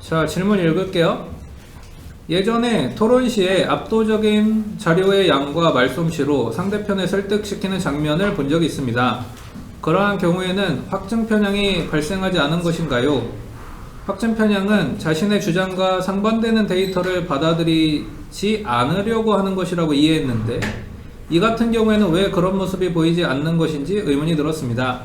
자, 질문 읽을게요. 예전에 토론 시에 압도적인 자료의 양과 말솜씨로 상대편을 설득시키는 장면을 본 적이 있습니다. 그러한 경우에는 확증 편향이 발생하지 않은 것인가요? 확증 편향은 자신의 주장과 상반되는 데이터를 받아들이지 않으려고 하는 것이라고 이해했는데, 이 같은 경우에는 왜 그런 모습이 보이지 않는 것인지 의문이 들었습니다.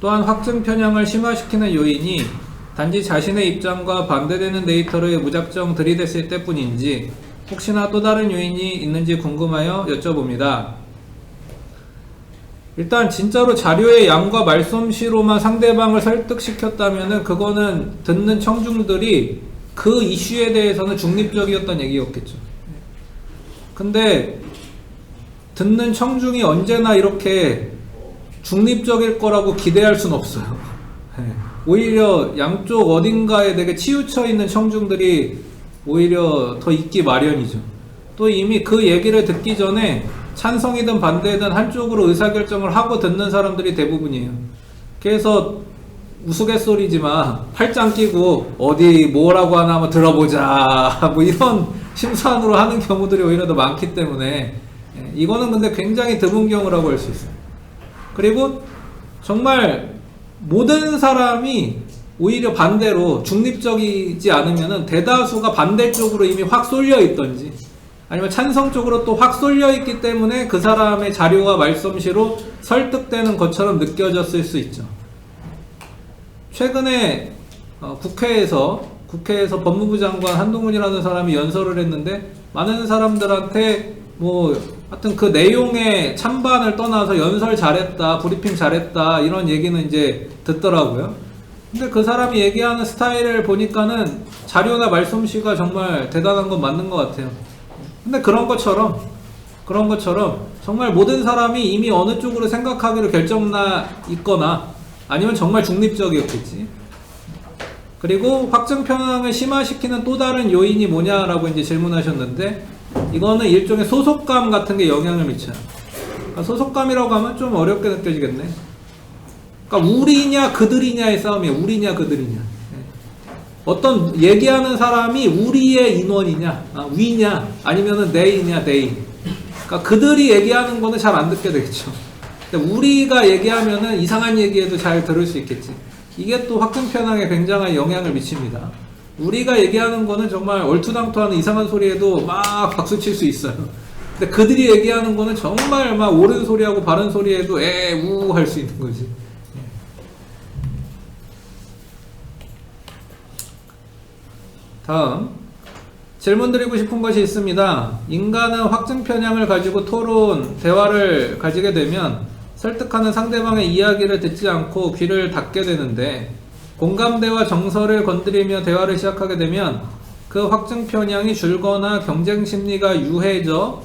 또한 확증 편향을 심화시키는 요인이 단지 자신의 입장과 반대되는 데이터를 무작정 들이댔을 때뿐인지 혹시나 또 다른 요인이 있는지 궁금하여 여쭤봅니다. 일단 진짜로 자료의 양과 말솜씨로만 상대방을 설득시켰다면은 그거는 듣는 청중들이 그 이슈에 대해서는 중립적이었던 얘기였겠죠. 근데 듣는 청중이 언제나 이렇게 중립적일 거라고 기대할 순 없어요. 오히려 양쪽 어딘가에 되게 치우쳐 있는 청중들이 오히려 더 있기 마련이죠. 또 이미 그 얘기를 듣기 전에 찬성이든 반대든 한쪽으로 의사결정을 하고 듣는 사람들이 대부분이에요. 그래서 우스갯소리지만 팔짱 끼고 어디 뭐라고 하나 한번 들어보자 뭐 이런 심산으로 하는 경우들이 오히려 더 많기 때문에 이거는 근데 굉장히 드문 경우라고 할 수 있어요. 그리고 정말 모든 사람이 오히려 반대로 중립적이지 않으면은 대다수가 반대쪽으로 이미 확 쏠려 있던지 아니면 찬성 쪽으로 또 확 쏠려 있기 때문에 그 사람의 자료와 말솜씨로 설득되는 것처럼 느껴졌을 수 있죠. 최근에 국회에서 법무부 장관 한동훈이라는 사람이 연설을 했는데 많은 사람들한테 하여튼 그 내용의 찬반을 떠나서 연설 잘했다, 브리핑 잘했다 이런 얘기는 이제 듣더라고요. 근데 그 사람이 얘기하는 스타일을 보니까는 자료나 말솜씨가 정말 대단한 건 맞는 것 같아요. 근데 그런 것처럼 정말 모든 사람이 이미 어느 쪽으로 생각하기로 결정나 있거나 아니면 정말 중립적이었겠지. 그리고 확증 편향을 심화시키는 또 다른 요인이 뭐냐라고 이제 질문하셨는데, 이거는 일종의 소속감 같은 게 영향을 미쳐요. 그러니까 소속감이라고 하면 좀 어렵게 느껴지겠네. 그러니까 우리냐 그들이냐의 싸움이에요. 우리냐 그들이냐. 어떤 얘기하는 사람이 우리의 인원이냐, 위냐, 아니면은 네이냐, 네이. 그러니까 그들이 얘기하는 거는 잘 안 듣게 되겠죠. 근데 우리가 얘기하면은 이상한 얘기해도 잘 들을 수 있겠지. 이게 또 확증 편향에 굉장한 영향을 미칩니다. 우리가 얘기하는 거는 정말 얼토당토하는 이상한 소리에도 막 박수 칠 수 있어요. 근데 그들이 얘기하는 거는 정말 막 옳은 소리하고 바른 소리에도 우 할 수 있는 거지. 다음 질문 드리고 싶은 것이 있습니다. 인간은 확증 편향을 가지고 대화를 가지게 되면 설득하는 상대방의 이야기를 듣지 않고 귀를 닫게 되는데, 공감대와 정서를 건드리며 대화를 시작하게 되면 그 확증 편향이 줄거나 경쟁 심리가 유해져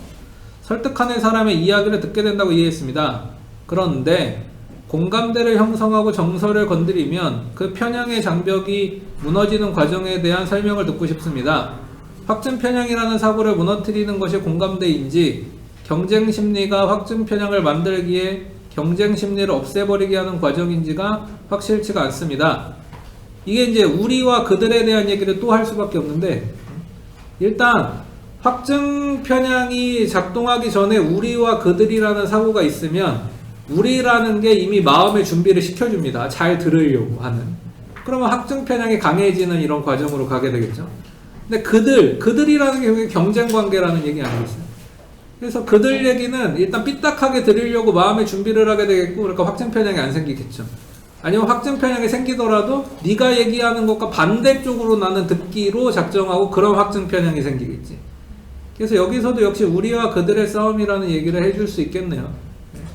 설득하는 사람의 이야기를 듣게 된다고 이해했습니다. 그런데 공감대를 형성하고 정서를 건드리면 그 편향의 장벽이 무너지는 과정에 대한 설명을 듣고 싶습니다. 확증 편향이라는 사고를 무너뜨리는 것이 공감대인지, 경쟁 심리가 확증 편향을 만들기에 경쟁 심리를 없애버리게 하는 과정인지가 확실치가 않습니다. 이게 이제 우리와 그들에 대한 얘기를 또 할 수밖에 없는데, 일단 확증 편향이 작동하기 전에 우리와 그들이라는 사고가 있으면 우리라는 게 이미 마음의 준비를 시켜줍니다. 잘 들으려고 하는. 그러면 확증 편향이 강해지는 이런 과정으로 가게 되겠죠. 근데 그들이라는 게 결국에 경쟁 관계라는 얘기 아니겠어요? 그래서 그들 얘기는 일단 삐딱하게 들으려고 마음의 준비를 하게 되겠고, 그러니까 확증 편향이 안 생기겠죠. 아니면 확증 편향이 생기더라도 네가 얘기하는 것과 반대쪽으로 나는 듣기로 작정하고 그런 확증 편향이 생기겠지. 그래서 여기서도 역시 우리와 그들의 싸움이라는 얘기를 해줄 수 있겠네요.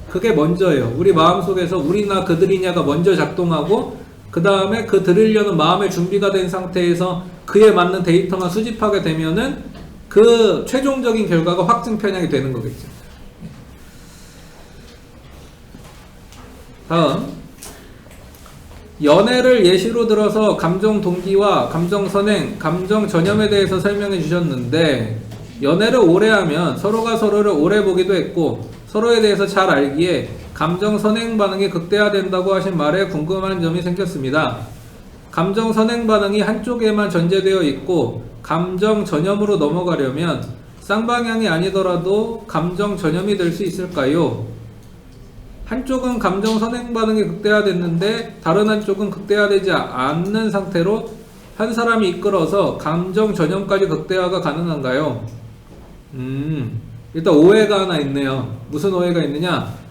그게 먼저예요. 우리 마음속에서 우리나 그들이냐가 먼저 작동하고, 그 다음에 그 들으려는 마음의 준비가 된 상태에서 그에 맞는 데이터만 수집하게 되면은 그 최종적인 결과가 확증 편향이 되는 거겠죠. 다음, 연애를 예시로 들어서 감정 동기와 감정 선행, 감정 전염에 대해서 설명해 주셨는데, 연애를 오래 하면 서로가 서로를 오래 보기도 했고 서로에 대해서 잘 알기에 감정 선행 반응이 극대화된다고 하신 말에 궁금한 점이 생겼습니다. 감정 선행 반응이 한쪽에만 전제되어 있고 감정 전염으로 넘어가려면 쌍방향이 아니더라도 감정 전염이 될 수 있을까요? 한쪽은 감정 선행 반응이 극대화됐는데 다른 한쪽은 극대화되지 않는 상태로 한 사람이 이끌어서 감정 전염까지 극대화가 가능한가요? 일단 오해가 하나 있네요. 무슨 오해가 있느냐?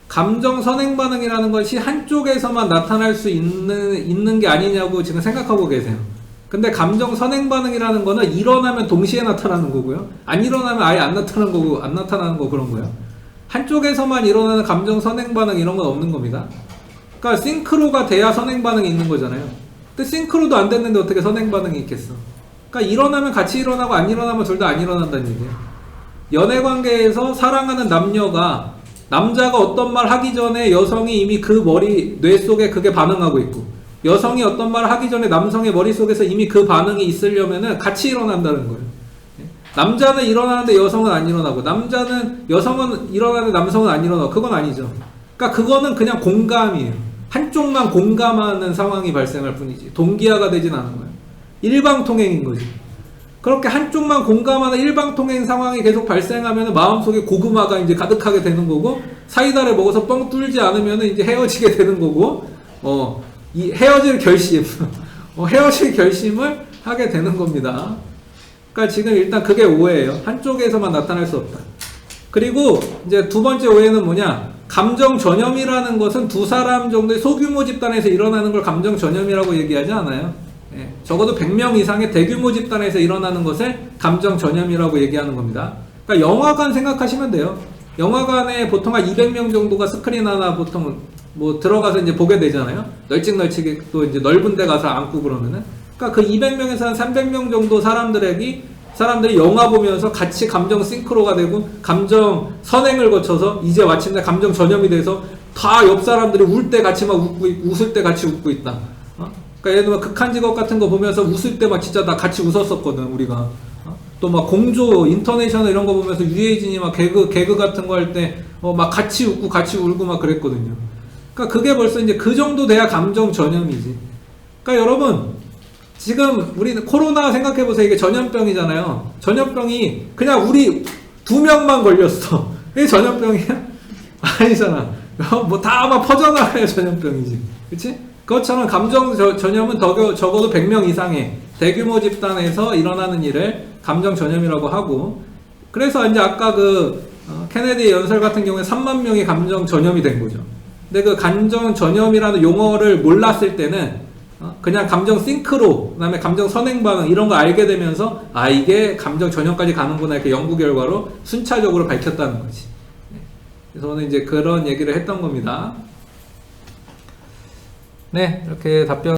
감정 선행 반응이라는 것이 한쪽에서만 나타날 수 있는 게 아니냐고 지금 생각하고 계세요. 근데 감정 선행 반응이라는 거는 일어나면 동시에 나타나는 거고요. 안 일어나면 아예 안 나타나는 거고, 안 나타나는 거 그런 거예요. 한쪽에서만 일어나는 감정 선행 반응 이런 건 없는 겁니다. 그러니까 싱크로가 돼야 선행 반응이 있는 거잖아요. 근데 싱크로도 안 됐는데 어떻게 선행 반응이 있겠어? 그러니까 일어나면 같이 일어나고 안 일어나면 둘 다 안 일어난다는 얘기예요. 연애 관계에서 사랑하는 남녀가 남자가 어떤 말 하기 전에 여성이 이미 그 뇌 속에 그게 반응하고 있고 여성이 어떤 말을 하기 전에 남성의 머릿속에서 이미 그 반응이 있으려면은 같이 일어난다는 거예요. 남자는 일어나는데 여성은 안 일어나고 여성은 일어나는데 남성은 안 일어나고 그건 아니죠. 그러니까 그거는 그냥 공감이에요. 한쪽만 공감하는 상황이 발생할 뿐이지 동기화가 되진 않은 거예요. 일방통행인 거지. 그렇게 한쪽만 공감하는 일방통행 상황이 계속 발생하면 마음속에 고구마가 이제 가득하게 되는 거고 사이다를 먹어서 뻥 뚫지 않으면 이제 헤어지게 되는 거고 이 헤어질 결심을 하게 되는 겁니다. 그러니까 지금 일단 그게 오해예요. 한쪽에서만 나타날 수 없다. 그리고 이제 두 번째 오해는 뭐냐? 감정 전염이라는 것은 두 사람 정도의 소규모 집단에서 일어나는 걸 감정 전염이라고 얘기하지 않아요. 예, 적어도 100명 이상의 대규모 집단에서 일어나는 것을 감정 전염이라고 얘기하는 겁니다. 그러니까 영화관 생각하시면 돼요. 영화관에 보통 한 200명 정도가 스크린 하나 보통 뭐 들어가서 이제 보게 되잖아요. 널찍널찍이 또 이제 넓은 데 가서 앉고 그러면은. 그러니까 그 200명에서 한 300명 정도 사람들이 영화 보면서 같이 감정 싱크로가 되고 감정 선행을 거쳐서 이제 마침내 감정 전염이 돼서 다 옆 사람들이 울 때 같이 막 웃을 때 같이 웃고 있다. 그러니까 예를 들면 극한 직업 같은 거 보면서 웃을 때 막 진짜 다 같이 웃었었거든 우리가. 또 막 공조 인터내셔널 이런 거 보면서 유해진이 막 개그 같은 거 할 때 막 같이 웃고 같이 울고 막 그랬거든요. 그러니까 그게 벌써 이제 그 정도 돼야 감정 전염이지. 그러니까 여러분 지금 우리는 코로나 생각해보세요. 이게 전염병이잖아요. 전염병이 그냥 우리 2명만 걸렸어. 이게 전염병이야? 아니잖아. 뭐 다 아마 퍼져나가야 전염병이지. 그치? 그것처럼 감정 전염은 적어도 100명 이상의 대규모 집단에서 일어나는 일을 감정 전염이라고 하고, 그래서 이제 아까 케네디 연설 같은 경우에 3만 명이 감정 전염이 된 거죠. 근데 그 감정 전염이라는 용어를 몰랐을 때는 그냥 감정 싱크로, 그 다음에 감정 선행 반응 이런 거 알게 되면서 이게 감정 전염까지 가는구나 이렇게 연구 결과로 순차적으로 밝혔다는 거지. 그래서 오늘 이제 그런 얘기를 했던 겁니다. 네, 이렇게 답변